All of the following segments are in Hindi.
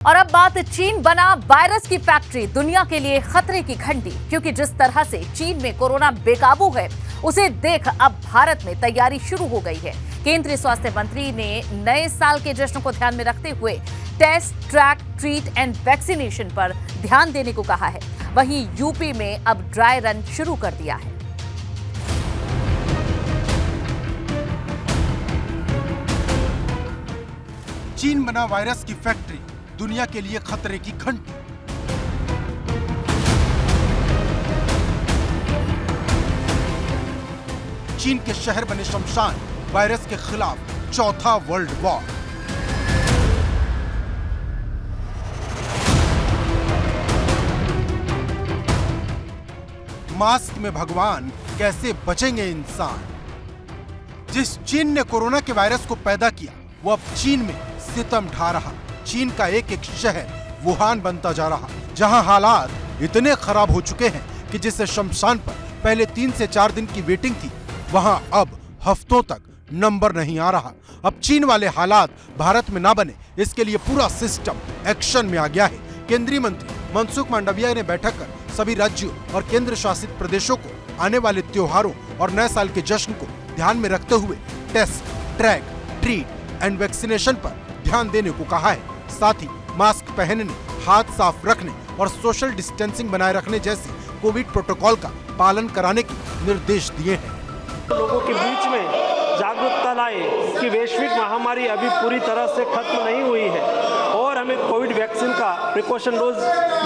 और अब बात चीन बना वायरस की फैक्ट्री, दुनिया के लिए खतरे की घंटी, क्योंकि जिस तरह से चीन में कोरोना बेकाबू है उसे देख अब भारत में तैयारी शुरू हो गई है। केंद्रीय स्वास्थ्य मंत्री ने नए साल के जश्न को ध्यान में रखते हुए test, track, treat and vaccination पर ध्यान देने को कहा है। वहीं यूपी में अब ड्राई रन शुरू कर दिया है। चीन बना वायरस की फैक्ट्री, दुनिया के लिए खतरे की घंटी। चीन के शहर बने शमशान, वायरस के खिलाफ चौथा वर्ल्ड वॉर। मास्क में भगवान, कैसे बचेंगे इंसान। जिस चीन ने कोरोना के वायरस को पैदा किया वो अब चीन में सितम ढा रहा। चीन का एक एक शहर वुहान बनता जा रहा, जहां हालात इतने खराब हो चुके हैं कि जिस शमशान पर पहले 3 से 4 दिन की वेटिंग थी, वहां अब हफ्तों तक नंबर नहीं आ रहा। अब चीन वाले हालात भारत में ना बने, इसके लिए पूरा सिस्टम एक्शन में आ गया है। केंद्रीय मंत्री मनसुख मांडविया ने बैठक कर सभी राज्यों और केंद्र शासित प्रदेशों को आने वाले त्योहारों और नए साल के जश्न को ध्यान में रखते हुए test, track, treat and vaccination पर ध्यान देने को कहा है। साथ ही मास्क पहनने, हाथ साफ रखने और सोशल डिस्टेंसिंग बनाए रखने जैसे कोविड प्रोटोकॉल का पालन कराने के निर्देश दिए हैं। लोगों के बीच में जागरूकता लाए कि वैश्विक महामारी अभी पूरी तरह से खत्म नहीं हुई है और हमें कोविड वैक्सीन का प्रिकॉशन डोज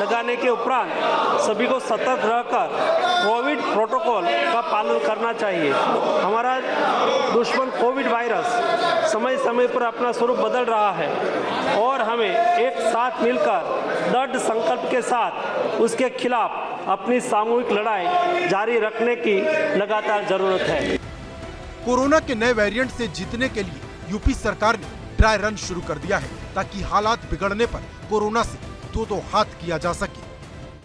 लगाने के उपरांत सभी को सतर्क रहकर कोविड प्रोटोकॉल का पालन करना चाहिए। हमारा दुश्मन कोविड वायरस समय समय पर अपना स्वरूप बदल रहा है और हमें एक साथ मिलकर दृढ़ संकल्प के साथ उसके खिलाफ अपनी सामूहिक लड़ाई जारी रखने की लगातार जरूरत है। कोरोना के नए वेरिएंट से जीतने के लिए यूपी सरकार ने ड्राई रन शुरू कर दिया है, ताकि हालात बिगड़ने पर कोरोना से दो हाथ किया जा सके।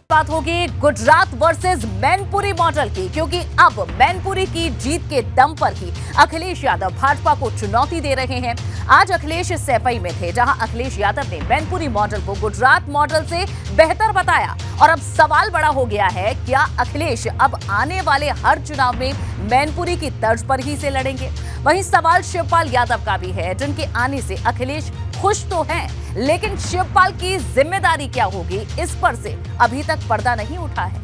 बात होगी गुजरात वर्सेस मैनपुरी मॉडल की, क्योंकि अब मैनपुरी की जीत के दम पर ही अखिलेश यादव भाजपा को चुनौती दे रहे हैं। आज अखिलेश सैफई में थे, जहां अखिलेश यादव ने मैनपुरी मॉडल को गुजरात मॉडल से बेहतर बताया। और अब सवाल बड़ा हो गया है, क्या अखिलेश अब आने वाले हर चुनाव में मैनपुरी की तर्ज पर ही से लड़ेंगे? वहीं सवाल शिवपाल यादव का भी है, जिनके आने से अखिलेश खुश तो हैं, लेकिन शिवपाल की जिम्मेदारी क्या होगी, इस पर से अभी तक पर्दा नहीं उठा है।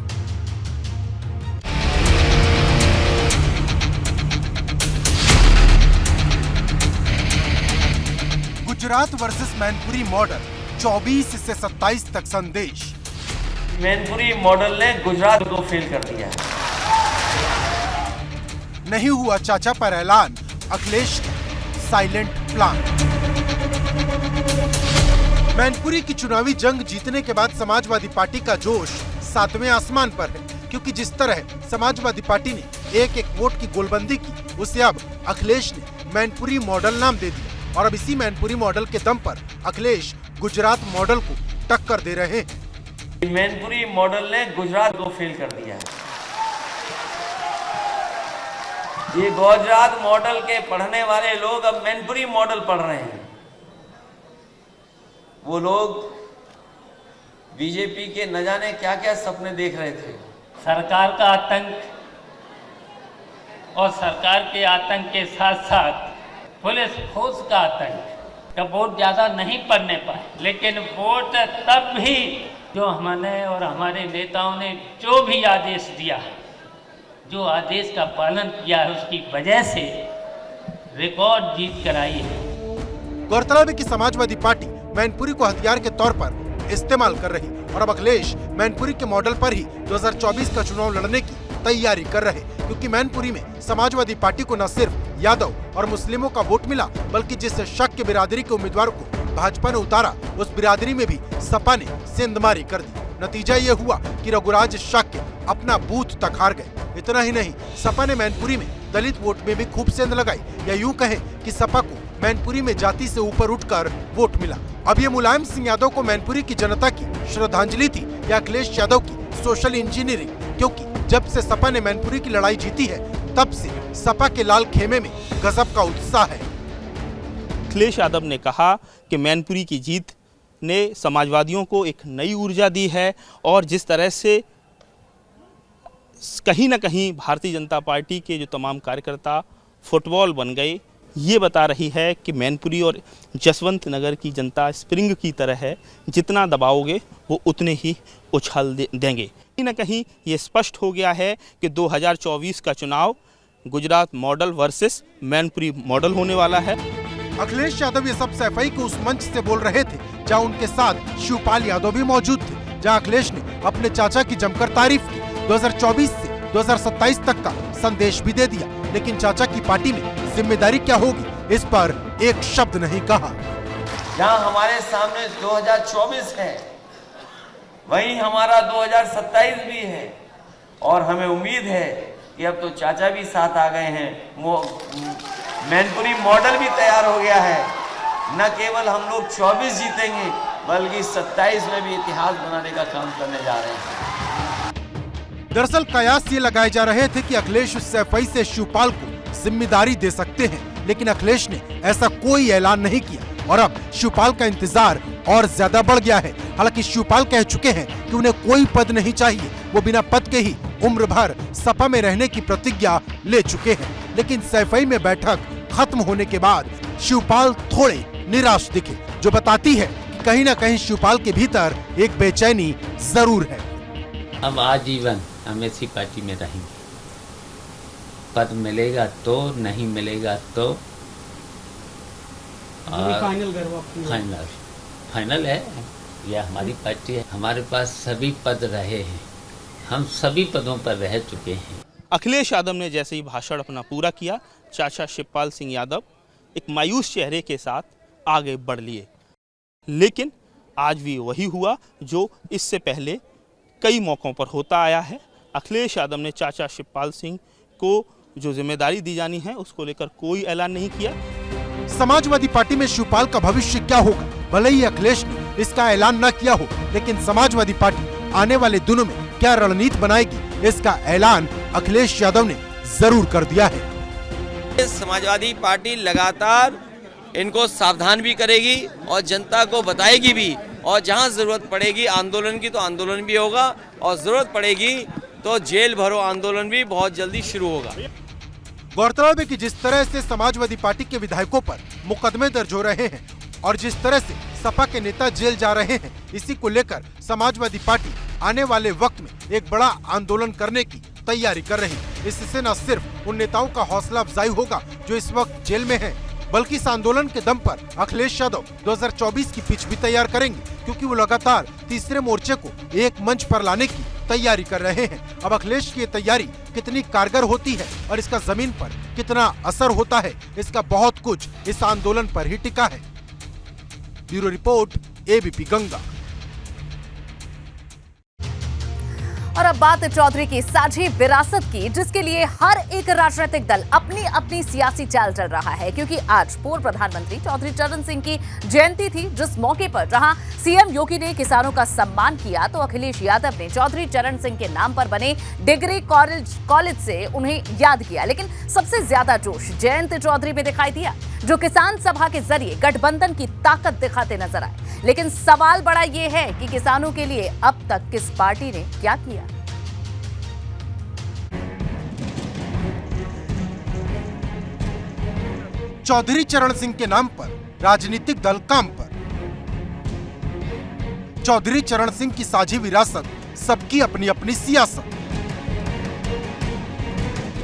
गुजरात वर्सेस मैनपुरी मॉडल, 24 से 27 तक संदेश। मैनपुरी मॉडल ने गुजरात को फेल कर दिया है। नहीं हुआ चाचा पर ऐलान, अखिलेश साइलेंट प्लान। मैनपुरी की चुनावी जंग जीतने के बाद समाजवादी पार्टी का जोश 7वें आसमान पर है, क्योंकि जिस तरह समाजवादी पार्टी ने एक एक वोट की गोलबंदी की, उसे अब अखिलेश ने मैनपुरी मॉडल नाम दे दिया। और अब इसी मैनपुरी मॉडल के दम पर अखिलेश गुजरात मॉडल को टक्कर दे रहे हैं। मैनपुरी मॉडल ने गुजरात को फेल कर दिया है। ये गुजरात मॉडल के पढ़ने वाले लोग अब मैनपुरी मॉडल पढ़ रहे हैं। वो लोग बीजेपी के न जाने क्या क्या सपने देख रहे थे। सरकार का आतंक और सरकार के आतंक के साथ साथ पुलिस फोर्स का आतंक का वोट ज़्यादा नहीं पड़ने पाए, लेकिन वोट तब भी जो हमने और हमारे नेताओं ने जो भी आदेश दिया, जो आदेश का पालन किया है, उसकी वजह से रिकॉर्ड जीत कराई है। गौरतलब है कि समाजवादी पार्टी मैनपुरी को हथियार के तौर पर इस्तेमाल कर रही और अब अखिलेश मैनपुरी के मॉडल पर ही 2024 का चुनाव लड़ने की तैयारी कर रहे, क्योंकि मैनपुरी में समाजवादी पार्टी को न सिर्फ यादव और मुस्लिमों का वोट मिला, बल्कि जिस शक के बिरादरी के उम्मीदवार को भाजपा ने उतारा, उस बिरादरी में भी सपा ने सेंधमारी कर दी। नतीजा ये हुआ कि रघुराज शाक्य अपना बूथ तक हार गए। इतना ही नहीं, सपा ने मैनपुरी में दलित वोट में भी खूब सेंध लगाई, या यूं कहें कि सपा को मैनपुरी में जाति से ऊपर उठकर वोट मिला। अब ये मुलायम सिंह यादव को मैनपुरी की जनता की श्रद्धांजलि थी या अखिलेश यादव की सोशल इंजीनियरिंग? क्योंकि जब से सपा ने मैनपुरी की लड़ाई जीती है, तब से सपा के लाल खेमे में गजब का उत्साह है। अखिलेश यादव ने कहा कि मैनपुरी की जीत ने समाजवादियों को एक नई ऊर्जा दी है और जिस तरह से कहीं ना कहीं भारतीय जनता पार्टी के जो तमाम कार्यकर्ता फुटबॉल बन गए, ये बता रही है कि मैनपुरी और जसवंत नगर की जनता स्प्रिंग की तरह है, जितना दबाओगे वो उतने ही उछाल देंगे। कहीं ना कहीं ये स्पष्ट हो गया है कि 2024 का चुनाव Gujarat model versus Mainpuri model होने वाला है। अखिलेश यादव ये सब सैफई को उस मंच से बोल रहे थे जहां उनके साथ शिवपाल यादव भी मौजूद थे, जहां अखिलेश ने अपने चाचा की जमकर तारीफ की। 2024 से 2027 तक का संदेश भी दे दिया, लेकिन चाचा की पार्टी में जिम्मेदारी क्या होगी इस पर एक शब्द नहीं कहा। जहां हमारे सामने 2024 है, वहीं हमारा 2027 भी है और हमें उम्मीद है कि अब तो चाचा भी साथ आ गए हैं, मैनपुरी मॉडल भी तैयार हो गया है। न केवल हम लोग 24 जीतेंगे बल्कि 27 में भी इतिहास बनाने का काम करने जा रहे हैं। दरअसल कयास ये लगाए जा रहे थे कि अखिलेश सैफई से शिवपाल को जिम्मेदारी दे सकते हैं, लेकिन अखिलेश ने ऐसा कोई ऐलान नहीं किया और अब शिवपाल का इंतजार और ज्यादा बढ़ गया है। हालांकि शिवपाल कह चुके हैं कि उन्हें कोई पद नहीं चाहिए, वो बिना पद के ही उम्र भर सपा में रहने की प्रतिज्ञा ले चुके हैं। लेकिन सैफई में बैठक खत्म होने के बाद शिवपाल थोड़े निराश दिखे, जो बताती है कि कहीं ना कहीं शिवपाल के भीतर एक बेचैनी जरूर है। हम आजीवन हम ऐसी पार्टी में रहेंगे, पद मिलेगा तो, नहीं मिलेगा तो फाइनल है। यह हमारी पार्टी है, हमारे पास सभी पद रहे हैं, हम सभी पदों पर रह चुके हैं। अखिलेश यादव ने जैसे ही भाषण अपना पूरा किया, चाचा शिवपाल सिंह यादव एक मायूस चेहरे के साथ आगे बढ़ लिए। लेकिन आज भी वही हुआ जो इससे पहले कई मौक़ों पर होता आया है। अखिलेश यादव ने चाचा शिवपाल सिंह को जो जिम्मेदारी दी जानी है उसको लेकर कोई ऐलान नहीं किया। समाजवादी पार्टी में शिवपाल का भविष्य क्या होगा, भले ही अखिलेश ने इसका ऐलान न किया हो, लेकिन समाजवादी पार्टी आने वाले दिनों में क्या रणनीति बनाएगी, इसका ऐलान अखिलेश यादव ने जरूर कर दिया है। समाजवादी पार्टी लगातार इनको सावधान भी करेगी और जनता को बताएगी भी, और जहां जरूरत पड़ेगी आंदोलन की तो आंदोलन भी होगा, और जरूरत पड़ेगी तो जेल भरो आंदोलन भी बहुत जल्दी शुरू होगा। गौरतलब है कि जिस तरह से समाजवादी पार्टी के विधायकों पर मुकदमे दर्ज हो रहे हैं और जिस तरह से सपा के नेता जेल जा रहे हैं, इसी को लेकर समाजवादी पार्टी आने वाले वक्त में एक बड़ा आंदोलन करने की तैयारी कर रही है। इससे न सिर्फ उन नेताओं का हौसला अफजाई होगा जो इस वक्त जेल में हैं, बल्कि इस आंदोलन के दम पर अखिलेश यादव 2024 की पिच भी तैयार करेंगे, क्योंकि वो लगातार तीसरे मोर्चे को एक मंच पर लाने की तैयारी कर रहे हैं। अब अखिलेश की ये तैयारी कितनी कारगर होती है और इसका जमीन पर कितना असर होता है, इसका बहुत कुछ इस आंदोलन पर ही टिका है। Bureau report, ABP Ganga. और अब बात चौधरी की साझी विरासत की, जिसके लिए हर एक राजनीतिक दल अपनी अपनी सियासी चाल चल रहा है, क्योंकि आज पूर्व प्रधानमंत्री चौधरी चरण सिंह की जयंती थी, जिस मौके पर जहां सीएम योगी ने किसानों का सम्मान किया, तो अखिलेश यादव ने चौधरी चरण सिंह के नाम पर बने डिग्री कॉलेज से उन्हें याद किया। लेकिन सबसे ज्यादा जोश जयंत चौधरी में दिखाई दिया, जो किसान सभा के जरिए गठबंधन की ताकत दिखाते नजर आए। लेकिन सवाल बड़ा ये है कि किसानों के लिए अब तक किस पार्टी ने क्या किया। चौधरी चरण सिंह के नाम पर राजनीतिक दल काम पर। चौधरी चरण सिंह की साझी विरासत, सबकी अपनी अपनी सियासत।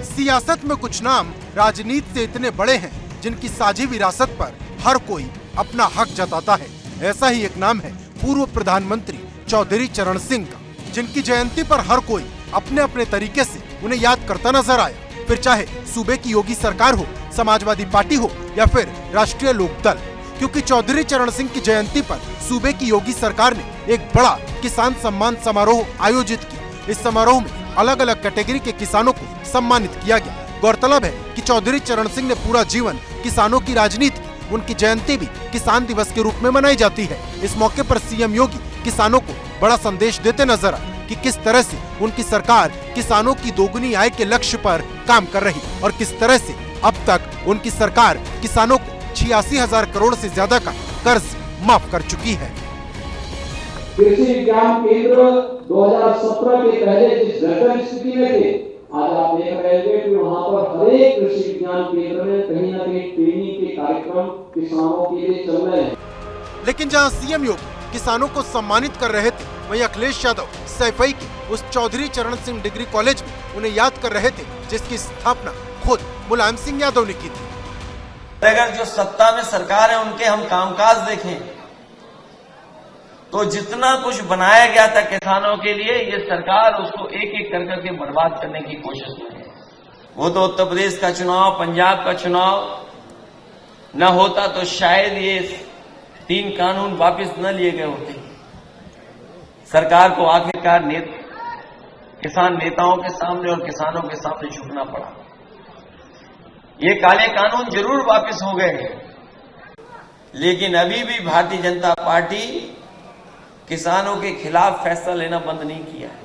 सियासत में कुछ नाम राजनीति से इतने बड़े हैं जिनकी साझी विरासत पर हर कोई अपना हक जताता है। ऐसा ही एक नाम है पूर्व प्रधानमंत्री चौधरी चरण सिंह का, जिनकी जयंती पर हर कोई अपने अपने तरीके से उन्हें याद करता नजर आया, फिर चाहे सूबे की योगी सरकार हो, समाजवादी पार्टी हो या फिर राष्ट्रीय लोकदल। क्योंकि चौधरी चरण सिंह की जयंती पर सूबे की योगी सरकार ने एक बड़ा किसान सम्मान समारोह आयोजित किया। इस समारोह में अलग अलग कैटेगरी के किसानों को सम्मानित किया गया। गौरतलब है कि चौधरी चरण सिंह ने पूरा जीवन किसानों की राजनीति की। उनकी जयंती भी किसान दिवस के रूप में मनाई जाती है। इस मौके पर सीएम योगी किसानों को बड़ा संदेश देते नजर आए कि किस तरह से उनकी सरकार किसानों की दोगुनी आय के लक्ष्य पर काम कर रही और किस तरह से अब तक उनकी सरकार किसानों को 86,000 करोड़ से ज्यादा का कर्ज माफ कर चुकी है। कृषि विज्ञान केंद्र 2017 के पहले जिस बेहतर स्थिति में थे, आज आप देख रहे हैं कि वहाँ पर हर एक कृषि विज्ञान केंद्र में कहीं न कहीं ट्रेनिंग के कार्यक्रम किसानों के लिए चल रहे हैं। लेकिन जहां सीएम योगी किसानों को सम्मानित कर रहे थे, वहीं अखिलेश यादव सैफई के उस चौधरी चरण सिंह डिग्री कॉलेज में उन्हें याद कर रहे थे, जिसकी स्थापना खुद मुलायम सिंह यादव ने की थी। अगर जो सत्ता में सरकार है उनके हम कामकाज देखें तो जितना कुछ बनाया गया था किसानों के लिए, ये सरकार उसको एक एक कर करके बर्बाद करने की कोशिश में है। वो तो उत्तर प्रदेश का चुनाव, पंजाब का चुनाव न होता तो शायद ये 3 कानून वापस न लिए गए होते। सरकार को आखिरकार किसान नेताओं के सामने और किसानों के सामने झुकना पड़ा। ये काले कानून जरूर वापस हो गए हैं, लेकिन अभी भी भारतीय जनता पार्टी किसानों के खिलाफ फैसला लेना बंद नहीं किया है।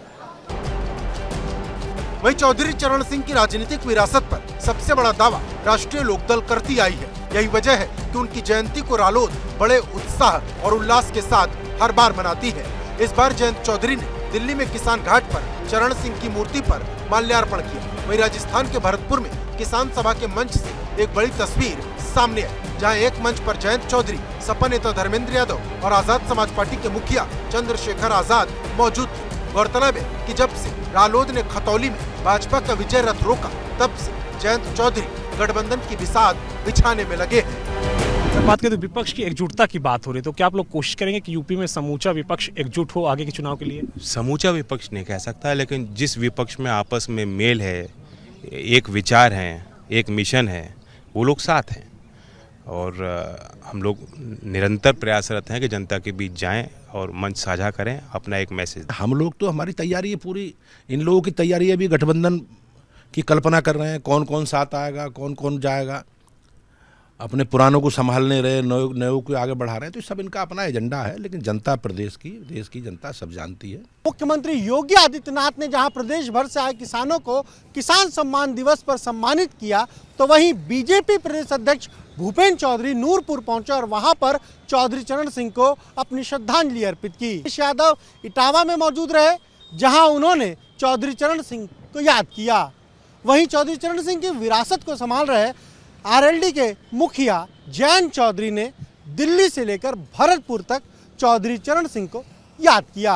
वहीं चौधरी चरण सिंह की राजनीतिक विरासत पर सबसे बड़ा दावा राष्ट्रीय लोकदल करती आई है। यही वजह है कि उनकी जयंती को रालोद बड़े उत्साह और उल्लास के साथ हर बार मनाती है। इस बार जयंत चौधरी ने दिल्ली में किसान घाट पर चरण सिंह की मूर्ति पर माल्यार्पण किया। वहीं राजस्थान के भरतपुर में किसान सभा के मंच से एक बड़ी तस्वीर सामने आई, जहां एक मंच पर जयंत चौधरी, सपा नेता धर्मेंद्र यादव और आजाद समाज पार्टी के मुखिया चंद्रशेखर आजाद मौजूद थे। गौरतलब है कि जब से रालोद ने खतौली में भाजपा का विजय रथ रोका, तब से जयंत चौधरी गठबंधन की बिसात बिछाने में लगे हैं। बात करें तो विपक्ष की एकजुटता की बात हो रही है, तो क्या आप लोग कोशिश करेंगे कि यूपी में समूचा विपक्ष एकजुट हो आगे के चुनाव के लिए? समूचा विपक्ष नहीं कह सकता है, लेकिन जिस विपक्ष में आपस में मेल है, एक विचार है, एक मिशन है, वो लोग साथ हैं। और हम लोग निरंतर प्रयासरत हैं कि जनता के बीच जाएं और मंच साझा करें, अपना एक मैसेज। हम लोग तो हमारी तैयारी है पूरी, इन लोगों की तैयारी है भी, गठबंधन की कल्पना कर रहे हैं, कौन कौन साथ आएगा, कौन कौन जाएगा, अपने पुरानों को संभालने रहे, नयों को आगे बढ़ा रहे हैं। तो सब इनका अपना एजेंडा है, लेकिन जनता प्रदेश की, देश की जनता सब जानती है। मुख्यमंत्री योगी आदित्यनाथ ने जहां प्रदेश भर से आए किसानों को किसान सम्मान दिवस पर सम्मानित किया, तो वहीं बीजेपी प्रदेश अध्यक्ष भूपेंद्र चौधरी नूरपुर पहुंचे और वहां पर चौधरी चरण सिंह को अपनी श्रद्धांजलि अर्पित की। अखिलेश यादव इटावा में मौजूद रहे, जहां उन्होंने चौधरी चरण सिंह को याद किया। वहीं चौधरी चरण सिंह की विरासत को संभाल रहे आरएलडी के मुखिया जयंत चौधरी ने दिल्ली से लेकर भरतपुर तक चौधरी चरण सिंह को याद किया।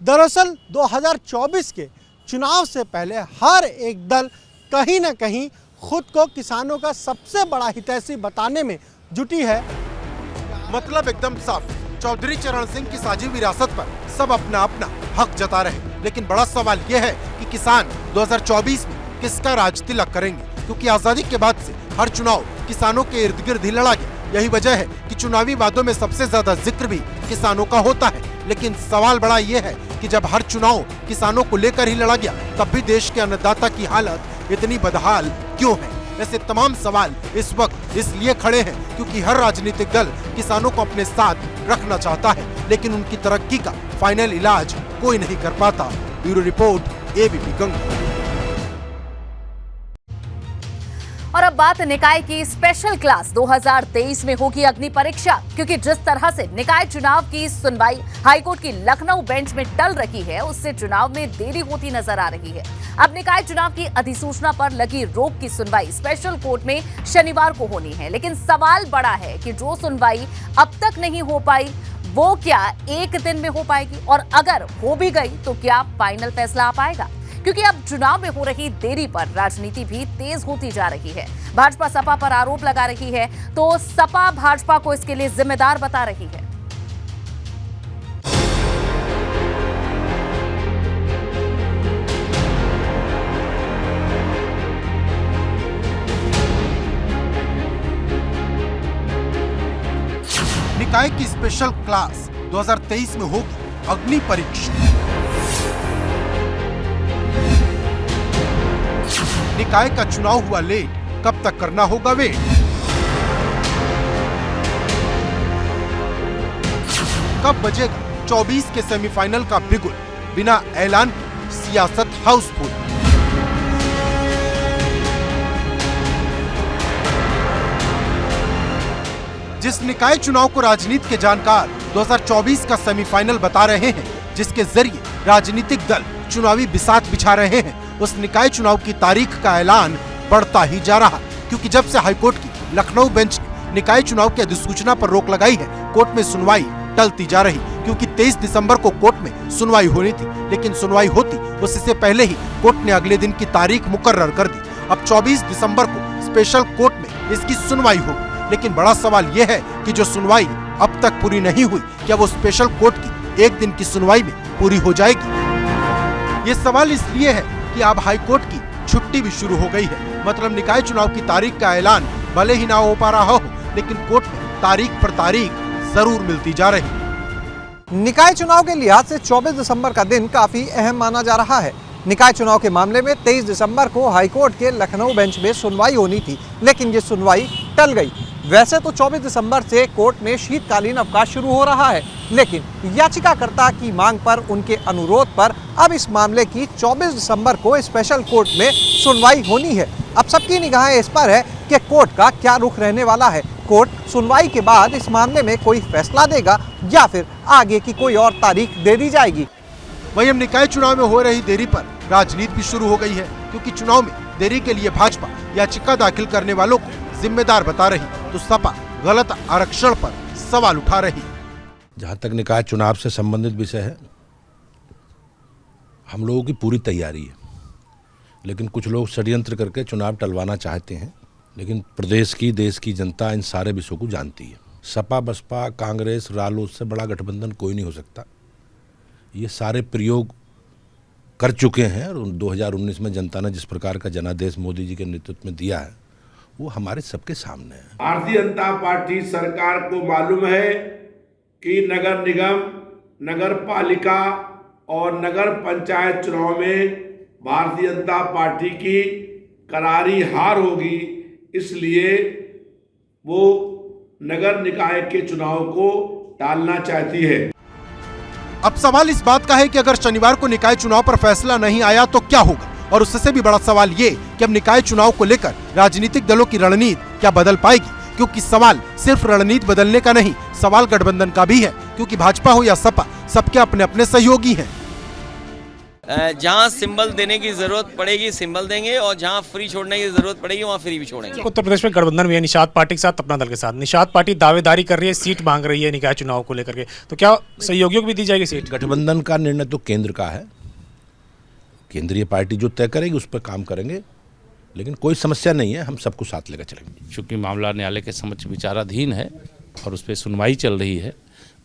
दरअसल 2024 के चुनाव से पहले हर एक दल कहीं न कहीं खुद को किसानों का सबसे बड़ा हितैषी बताने में जुटी है। मतलब एकदम साफ, चौधरी चरण सिंह की साझी विरासत पर सब अपना अपना हक जता रहे। लेकिन बड़ा सवाल यह है कि किसान 2024 में किसका राज तिलक करेंगे, क्योंकि आजादी के बाद से हर चुनाव किसानों के इर्द गिर्द ही लड़ा गया। यही वजह है कि चुनावी वादों में सबसे ज्यादा जिक्र भी किसानों का होता है। लेकिन सवाल बड़ा यह है कि जब हर चुनाव किसानों को लेकर ही लड़ा गया, तब भी देश के अन्नदाता की हालत इतनी बदहाल क्यों है? ऐसे तमाम सवाल इस वक्त इसलिए खड़े हैं क्योंकि हर राजनीतिक दल किसानों को अपने साथ रखना चाहता है, लेकिन उनकी तरक्की का फाइनल इलाज कोई नहीं कर पाता। Bureau report, ABP Ganga. और अब बात निकाय की स्पेशल क्लास 2023 में होगी अग्नि परीक्षा, क्योंकि जिस तरह से निकाय चुनाव की सुनवाई हाईकोर्ट की लखनऊ बेंच में टल रही है, उससे चुनाव में देरी होती नजर आ रही है। अब निकाय चुनाव की अधिसूचना पर लगी रोक की सुनवाई स्पेशल कोर्ट में शनिवार को होनी है, लेकिन सवाल बड़ा है कि जो सुनवाई अब तक नहीं हो पाई वो क्या एक दिन में हो पाएगी, और अगर हो भी गई तो क्या फाइनल फैसला आ पाएगा? क्योंकि अब चुनाव में हो रही देरी पर राजनीति भी तेज होती जा रही है। भाजपा सपा पर आरोप लगा रही है, तो सपा भाजपा को इसके लिए जिम्मेदार बता रही है। निकाय की स्पेशल क्लास 2023 में होगी अग्नि परीक्षा। निकाय का चुनाव हुआ लेट, कब तक करना होगा वेट? कब बजेगा 24 के सेमीफाइनल का बिगुल? बिना ऐलान के सियासत हाउसफुल। जिस निकाय चुनाव को राजनीति के जानकार 2024 का सेमीफाइनल बता रहे हैं, जिसके जरिए राजनीतिक दल चुनावी बिसात बिछा रहे हैं, उस निकाय चुनाव की तारीख का ऐलान बढ़ता ही जा रहा, क्योंकि जब से हाईकोर्ट की लखनऊ बेंच ने निकाय चुनाव की अधिसूचना पर रोक लगाई है, कोर्ट में सुनवाई टलती जा रही, क्योंकि 23 दिसंबर को कोर्ट में सुनवाई होनी थी, लेकिन सुनवाई होती उससे पहले ही कोर्ट ने अगले दिन की तारीख मुकर्रर कर दी। अब 24 दिसंबर को स्पेशल कोर्ट में इसकी सुनवाई होगी, लेकिन बड़ा सवाल यह है कि जो सुनवाई अब तक पूरी नहीं हुई, क्या वो स्पेशल कोर्ट की एक दिन की सुनवाई में पूरी हो जाएगी? ये सवाल इसलिए है कि अब हाई कोर्ट की छुट्टी भी शुरू हो गई है। मतलब निकाय चुनाव की तारीख का ऐलान भले ही ना हो पा रहा हो, लेकिन कोर्ट में तारीख पर तारीख जरूर मिलती जा रही। निकाय चुनाव के लिहाज से 24 दिसंबर का दिन काफी अहम माना जा रहा है। निकाय चुनाव के मामले में 23 दिसंबर को हाईकोर्ट के लखनऊ बेंच में सुनवाई होनी थी, लेकिन ये सुनवाई टल गई। वैसे तो 24 दिसंबर से कोर्ट में शीतकालीन अवकाश शुरू हो रहा है, लेकिन याचिकाकर्ता की मांग पर, उनके अनुरोध पर अब इस मामले की 24 दिसंबर को स्पेशल कोर्ट में सुनवाई होनी है। अब सबकी निगाहें इस पर है कि कोर्ट का क्या रुख रहने वाला है। कोर्ट सुनवाई के बाद इस मामले में कोई फैसला देगा या फिर आगे की कोई और तारीख दे दी जाएगी। वहीं अब निकाय चुनाव में हो रही देरी पर राजनीति भी शुरू हो गई है, क्योंकि चुनाव में देरी के लिए भाजपा याचिका दाखिल करने वालों को जिम्मेदार बता रही, तो सपा गलत आरक्षण पर सवाल उठा रही। जहाँ तक निकाय चुनाव से संबंधित विषय है, हम लोगों की पूरी तैयारी है, लेकिन कुछ लोग षड्यंत्र करके चुनाव टलवाना चाहते हैं। लेकिन प्रदेश की, देश की जनता इन सारे विषयों को जानती है। सपा, बसपा, कांग्रेस, रालोद से बड़ा गठबंधन कोई नहीं हो सकता। ये सारे प्रयोग कर चुके हैं और 2019 में जनता ने जिस प्रकार का जनादेश मोदी जी के नेतृत्व में दिया है, वो हमारे सबके सामने है। भारतीय जनता पार्टी सरकार को मालूम है कि नगर निगम, नगर पालिका और नगर पंचायत चुनाव में भारतीय जनता पार्टी की करारी हार होगी, इसलिए वो नगर निकाय के चुनाव को टालना चाहती है। अब सवाल इस बात का है कि अगर शनिवार को निकाय चुनाव पर फैसला नहीं आया तो क्या होगा, और उससे भी बड़ा सवाल ये कि अब निकाय चुनाव को लेकर राजनीतिक दलों की रणनीति क्या बदल पाएगी, क्योंकि सवाल सिर्फ रणनीति बदलने का नहीं, सवाल गठबंधन का भी है, क्योंकि भाजपा हो या सपा, सबके अपने अपने सहयोगी हैं। जहाँ सिंबल देने की जरूरत पड़ेगी सिंबल देंगे, और जहाँ फ्री छोड़ने की जरूरत पड़ेगी वहाँ फ्री भी छोड़ेंगे। उत्तर प्रदेश में गठबंधन भी है निषाद पार्टी के साथ, अपना दल के साथ। निषाद पार्टी दावेदारी कर रही है, सीट मांग रही है निकाय चुनाव को लेकर के, तो क्या सहयोगियों को भी दी जाएगी सीट? गठबंधन का निर्णय तो केंद्र का है, केंद्रीय पार्टी जो तय करेगी उस पर काम करेंगे, लेकिन कोई समस्या नहीं है, हम सबको साथ लेकर चलेंगे। चूँकि मामला न्यायालय के समक्ष विचाराधीन है और उस पर सुनवाई चल रही है,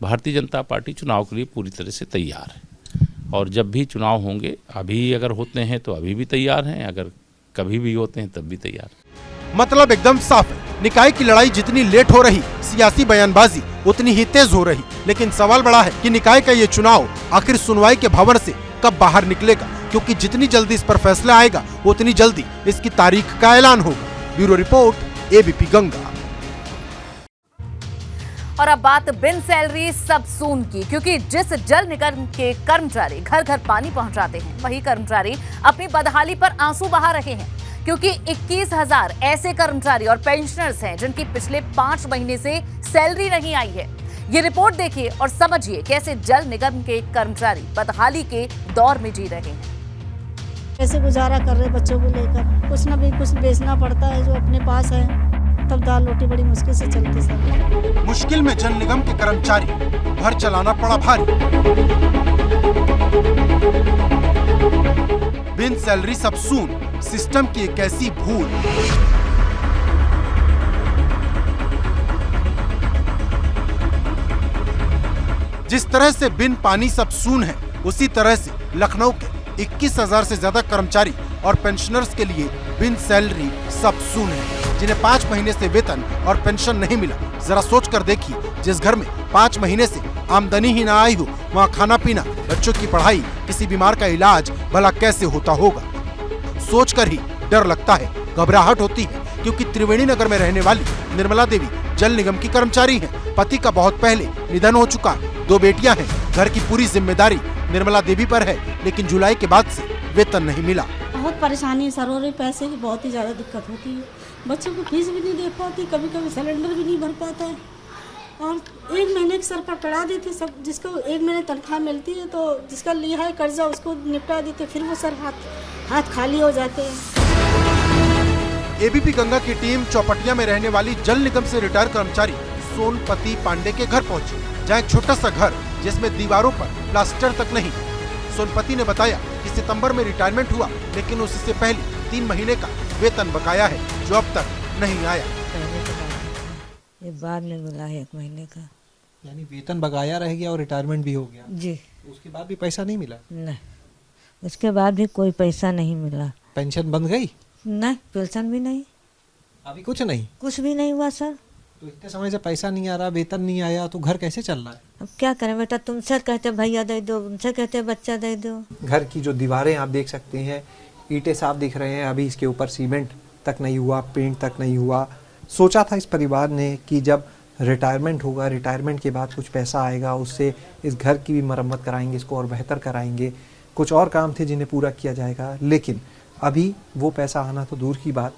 भारतीय जनता पार्टी चुनाव के लिए पूरी तरह से तैयार है, और जब भी चुनाव होंगे, अभी अगर होते हैं तो अभी भी तैयार हैं, अगर कभी भी होते हैं तब भी तैयार। मतलब एकदम साफ है, निकाय की लड़ाई जितनी लेट हो रही, सियासी बयानबाजी उतनी ही तेज हो रही। लेकिन सवाल बड़ा है कि निकाय का ये चुनाव आखिर सुनवाई के भंवर से कब बाहर निकलेगा, क्योंकि जितनी जल्दी इस पर फैसला आएगा उतनी जल्दी इसकी तारीख का ऐलान होगा। Bureau report, ABP Ganga. और अब बात बिन सैलरी सब सून की, क्योंकि जिस जल निगम के कर्मचारी घर घर पानी पहुंचाते हैं, वही कर्मचारी अपनी बदहाली पर आंसू बहा रहे हैं, क्योंकि 21,000 ऐसे कर्मचारी और पेंशनर्स हैं जिनकी पिछले 5 महीने से सैलरी नहीं आई है। ये रिपोर्ट देखिए और समझिए कैसे जल निगम के कर्मचारी बदहाली के दौर में जी रहे हैं। कैसे गुजारा कर रहे बच्चों को लेकर, कुछ न भी कुछ बेचना पड़ता है जो अपने पास है, तब दाल रोटी बड़ी मुश्किल से चलती सर। मुश्किल में जल निगम के कर्मचारी, घर चलाना पड़ा भारी। बिन सैलरी सब सून, सिस्टम की एक ऐसी भूल। जिस तरह से बिन पानी सब सून है, उसी तरह से लखनऊ के 21,000 से ज्यादा कर्मचारी और पेंशनर्स के लिए बिन सैलरी सब सून है, जिन्हें 5 महीने से वेतन और पेंशन नहीं मिला। जरा सोच कर देखिए, जिस घर में 5 महीने से आमदनी ही ना आई हो, वहाँ खाना पीना, बच्चों की पढ़ाई, किसी बीमार का इलाज भला कैसे होता होगा। सोचकर ही डर लगता है, घबराहट होती है, क्योंकि त्रिवेणी नगर में रहने वाली निर्मला देवी जल निगम की कर्मचारी हैं। पति का बहुत पहले निधन हो चुका, 2 बेटियां हैं, घर की पूरी जिम्मेदारी निर्मला देवी पर है, लेकिन जुलाई के बाद से वेतन नहीं मिला। बहुत परेशानी है सर, और पैसे की बहुत ही ज्यादा दिक्कत होती है, बच्चों को फीस भी नहीं दे पाती, कभी कभी सिलेंडर भी नहीं भर पाता है, और 1 महीने की सर पर करा दी थी सब, जिसको 1 महीने तनख्वाह मिलती है तो जिसका लिया है कर्जा उसको निपटा देते, फिर वो सर हाथ खाली हो जाते हैं। एबीपी गंगा की टीम चौपटिया में रहने वाली जल निगम से रिटायर कर्मचारी सोनपति पांडे के घर पहुंची, जहां एक छोटा सा घर जिसमें दीवारों पर प्लास्टर तक नहीं। सोनपति ने बताया कि सितंबर में रिटायरमेंट हुआ, लेकिन उससे पहले 3 महीने का वेतन बकाया है जो अब तक नहीं आया। ये बाद में मिला है 1 महीने का। यानी वेतन बकाया रह गया और रिटायरमेंट भी हो गया जी। उसके बाद भी पैसा नहीं मिला? नहीं, उसके बाद भी कोई पैसा नहीं मिला। पेंशन बंद गई? नहीं, पेंशन भी नहीं, अभी कुछ नहीं, कुछ भी नहीं हुआ सर। तो इतने समय से पैसा नहीं आ रहा, वेतन नहीं आया, तो घर कैसे चल रहा है? अब क्या करें बेटा, तुमसे कहते भैया दे दो, उनसे कहते बच्चा दे दो। घर की जो दीवारें आप देख सकते हैं, ईंटें साफ दिख रहे हैं, अभी इसके ऊपर सीमेंट तक नहीं हुआ, पेंट तक नहीं हुआ। सोचा था इस परिवार ने कि जब रिटायरमेंट होगा, रिटायरमेंट के बाद कुछ पैसा आएगा, उससे इस घर की भी मरम्मत कराएंगे, इसको और बेहतर कराएंगे, कुछ और काम थे जिन्हें पूरा किया जाएगा। लेकिन अभी वो पैसा आना तो दूर की बात,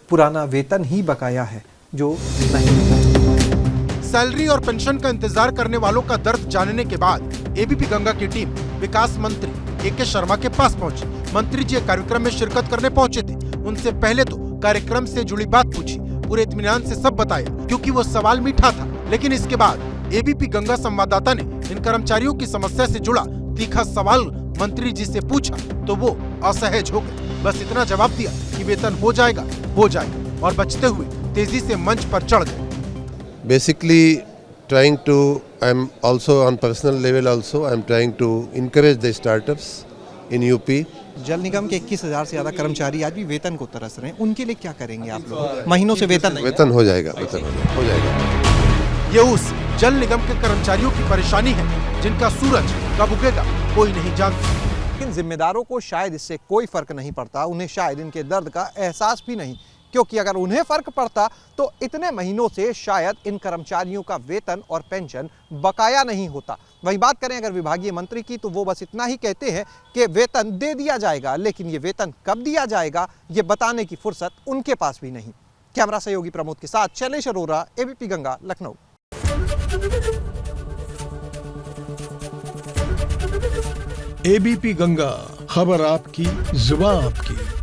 पुराना वेतन ही बकाया है जो नहीं। सैलरी और पेंशन का इंतजार करने वालों का दर्द जानने के बाद एबीपी गंगा की टीम विकास मंत्री ए.के. शर्मा के पास पहुंची। मंत्री जी कार्यक्रम में शिरकत करने पहुंचे थे। उनसे पहले तो कार्यक्रम से जुड़ी बात पूछी, पूरे इत्मीनान से सब बताया, क्योंकि वो सवाल मीठा था। लेकिन इसके बाद एबीपी गंगा संवाददाता ने इन कर्मचारियों की समस्या से जुड़ा तीखा सवाल मंत्री जी से पूछा तो वो असहज हो गए। बस इतना जवाब दिया कि वेतन हो जाएगा, और बचते हुए तेजी से मंच पर चढ़ गए। Basically trying to, I'm also on personal level also, I'm trying to encourage the startups in UP. जल निगम के 21,000 से ज्यादा कर्मचारी आज भी वेतन को तरस रहे हैं, उनके लिए क्या करेंगे आप लोग? महीनों से वेतन नहीं, वेतन हो जाएगा, वेतन हो जाएगा। ये उस जल निगम के कर्मचारियों की परेशानी है जिनका सूरज कब उगेगा कोई नहीं जानता। लेकिन जिम्मेदारों को शायद इससे कोई फर्क नहीं पड़ता, उन्हें शायद इनके दर्द का एहसास भी नहीं, क्योंकि अगर उन्हें फर्क पड़ता तो इतने महीनों से शायद इन कर्मचारियों का वेतन और पेंशन बकाया नहीं होता। वही बात करें अगर विभागीय मंत्री की, तो वो बस इतना ही कहते हैं कि वेतन दे दिया जाएगा, लेकिन ये वेतन कब दिया जाएगा ये बताने की फुर्सत उनके पास भी नहीं। कैमरा सहयोगी प्रमोद के साथ शैलेश अरोरा, एबीपी गंगा, लखनऊ। एबीपी गंगा, खबर आपकी, जुबान आपकी।